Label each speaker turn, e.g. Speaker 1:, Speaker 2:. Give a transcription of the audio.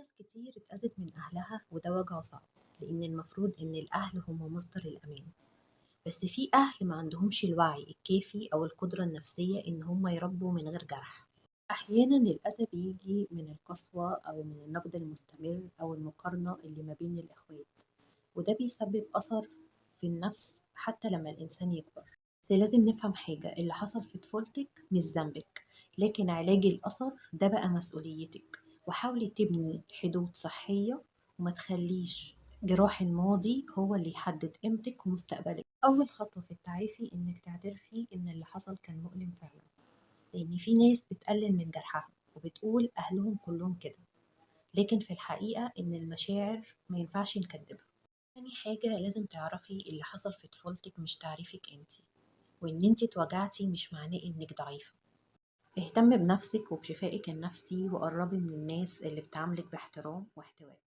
Speaker 1: ناس كتير اتأذت من أهلها وده وجع صعب، لأن المفروض إن الأهل هم مصدر الأمان. بس في أهل ما عندهمش الوعي الكافي أو القدرة النفسية إن هم يربوا من غير جرح. أحيانا الأذى بيجي من القسوة أو من النقد المستمر أو المقارنة اللي ما بين الإخوات، وده بيسبب أثر في النفس حتى لما الإنسان يكبر. بس لازم نفهم حاجة، اللي حصل في طفولتك مش ذنبك، لكن علاج الأثر ده بقى مسؤوليتك. وحاولي تبني حدود صحية وما تخليش جراح الماضي هو اللي يحدد قيمتك ومستقبلك. أول خطوة في التعافي إنك تعترفي إن اللي حصل كان مؤلم فعلا، لأن في ناس بتقلل من جرحها وبتقول أهلهم كلهم كده، لكن في الحقيقة إن المشاعر ما ينفعش نكدبها. تاني حاجة لازم تعرفي اللي حصل في طفولتك مش تعريفك انتي، وإن انتي اتوجعتي مش معناه إنك ضعيفة. اهتمي بنفسك وبشفائك النفسي وقربي من الناس اللي بتعاملك باحترام واحتواء.